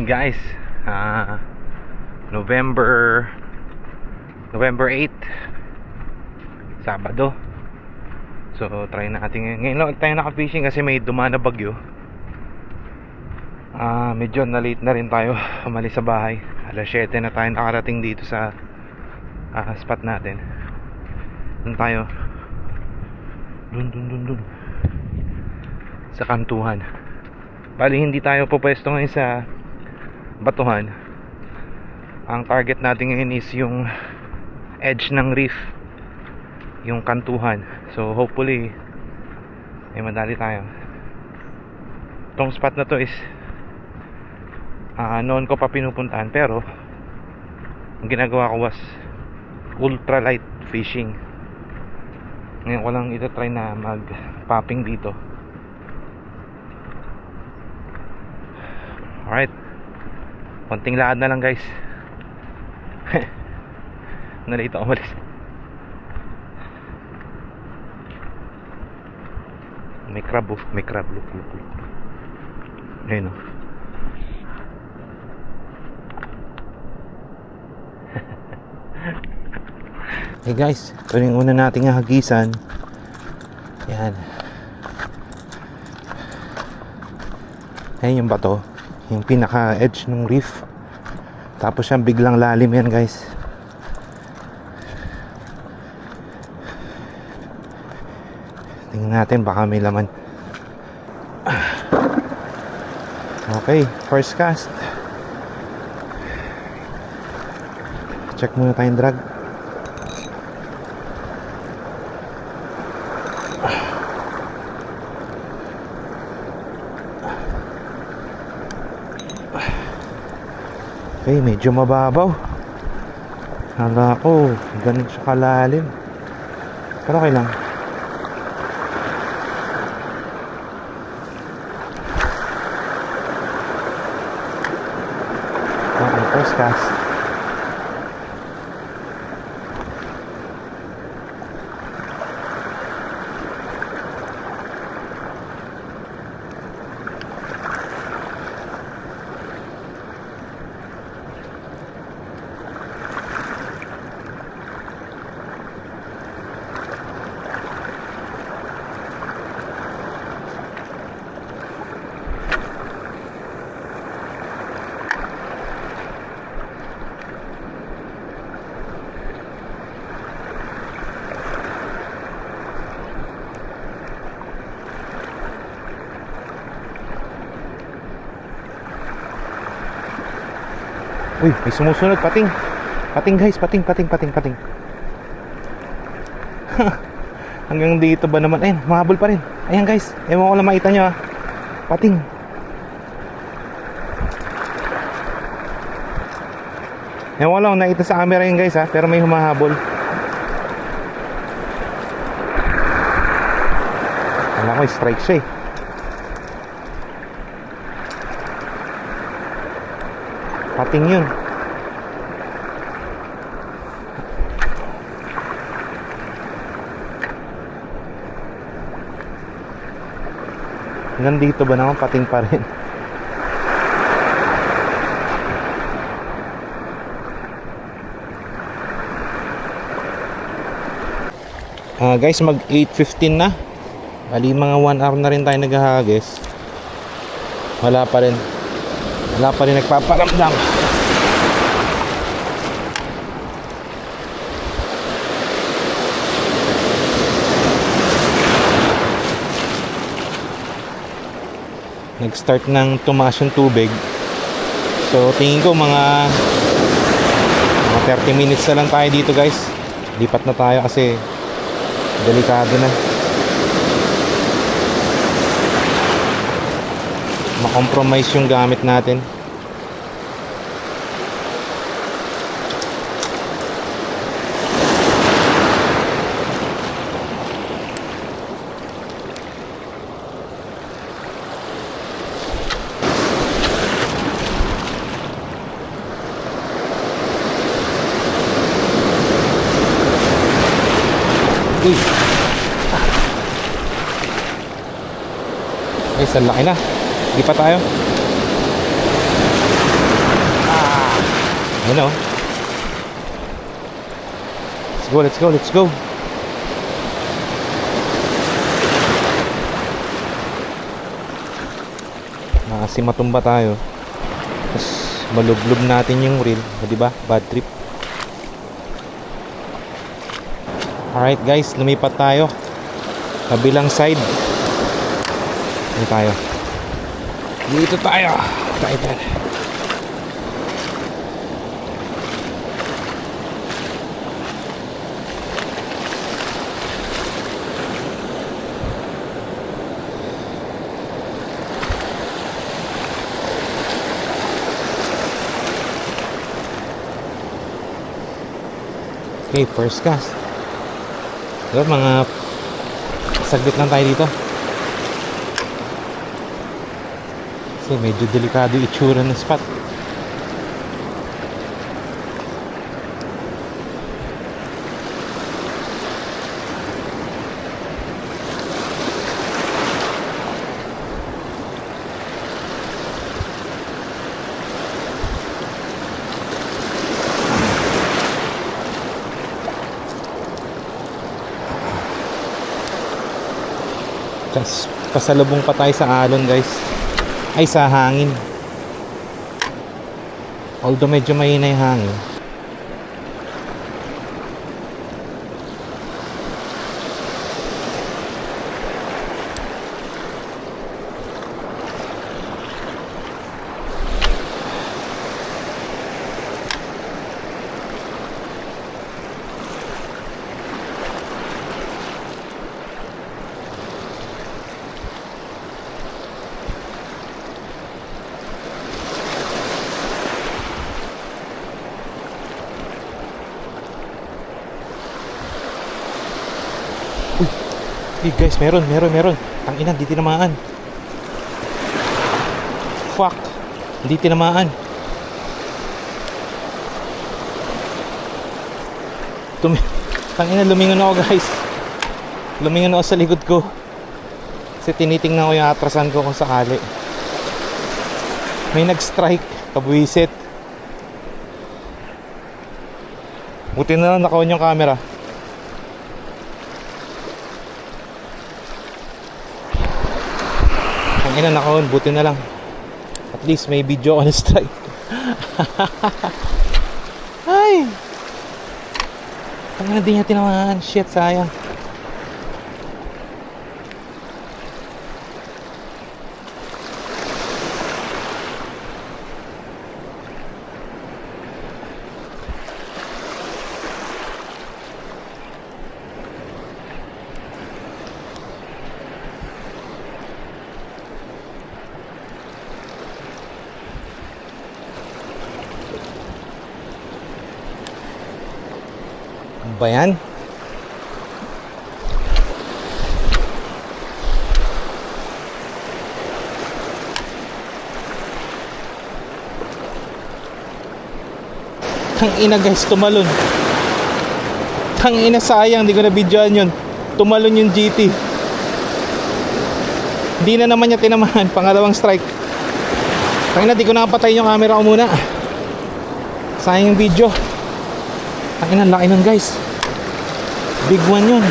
guys, November 8 Sabado. So try natin ngayon lang tayo naka-fishing kasi may dumaan na bagyo. Medyo na late na rin tayo umalis sa bahay. Alas 7 na tayo nakarating dito sa spot natin. Doon tayo, dun sa kantuhan. Bali hindi tayo pupwesto ngayon sa batuhan. Ang target natin ngayon is yung edge ng reef, yung kantuhan. So hopefully ay madali tayo. Itong spot na to is noon ko pa pinupuntahan, pero ang ginagawa ko was ultralight fishing. Ngayon ko lang ito try na mag popping dito. Alright, konting lakad na lang guys. Nalito ako umalis. May crab, may crab. Look. Ayun o. Hey guys, ito yung una nating hagisan. Yan. Ayan yung bato, yung pinaka edge ng reef. Tapos yan biglang lalim yan guys. Tingnan natin baka may laman. Okay, first cast. Check muna tayong drag. Okay, medyo mababaw. Hala ko, ganun siya kalalim. Pero okay lang. Okay, first cast. Uy, may sumusunod, pating. Pating guys, pating. Hanggang dito ba naman? Ayun, mahabol pa rin. Ayan guys, ewan ko lang makita nyo pating. Ewan ko lang nakita sa camera yun guys pero may humahabol. Alam ko, strike siya pating yun. Hanggang dito ba naman pating pa rin. Guys, mag 8:15 na. Bali mga 1 hour na rin tayo naghahagis. Wala pa rin nagpaparamdam. Nag-start ng tumaas yung tubig. So tingin ko mga 30 minutes na lang tayo dito guys. Lipat na tayo kasi delikado na. Ma-compromise yung gamit natin. Guys, ang laki na. Hindi pa tayo. Ano? Let's go, let's go, let's go. Kasi matumba tayo. Tapos malublob natin yung reel, di ba? Bad trip. Alright guys, lumipat tayo. Kabilang side. Dito tayo. Dito tayo. Titan. Okay, first cast. So, mga saglit lang tayo dito. Kasi medyo delikado yung itsura ng spot. Tapos pasalubong pa tayo sa alon guys. Ay, sa hangin. Although medyo mahina yung hangin. Hey guys, meron. Tangina, hindi tinamaan. Fuck. Hindi tinamaan. Tangina, lumingon ako guys. Lumingon ako sa likod ko. Kasi tinitingnan ko yung atrasan ko kung sakali. May nag-strike. Kabwisit. Buti na lang naka-on yung camera. Ina, naka-on, buti na lang. At least may video on strike. Ay! Tangina, di niya tinamaan. Shit, sayang. Ba yan? Tangina guys, tumalon. Tangina, sayang, di ko na videoan yun. Tumalon yung GT. Di na naman niya tinamahan. Pangalawang strike. Tangina, di ko nakapatay yung camera ko muna. Sayang yung video. Tangina, laki nun guys. Big one yun.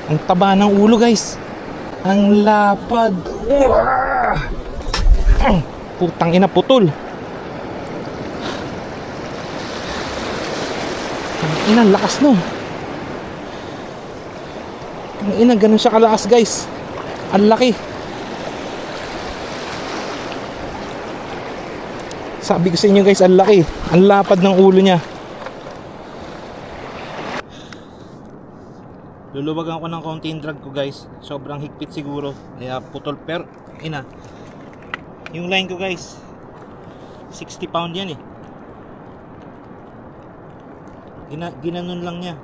Ang taba ng ulo guys. Ang lapad. Putang ina, putol. Ang ina, lakas no. Ang ina, ganun siya kalakas guys. Ang laki. Sabi ko sa inyo guys, ang laki. Ang lapad ng ulo niya. Luluwagan ko ng konti yung drag ko guys. Sobrang higpit siguro. Kaya putol, pero ina. Yung line ko guys, 60 pound yan eh. Ginanon lang niya.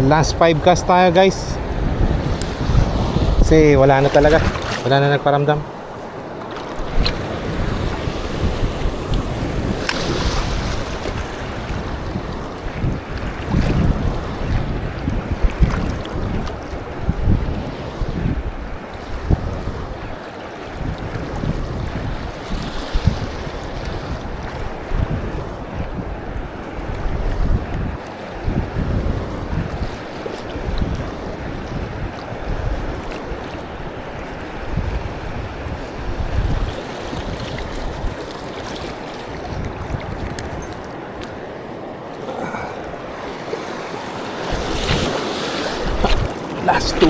Last 5 cast tayo guys. Kasi wala na talaga. Wala na nagparamdam. Class 2.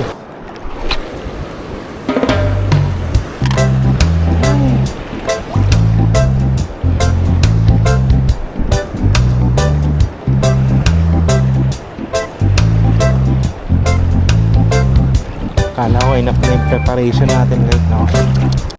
Kala ko enough na yung preparation natin right now.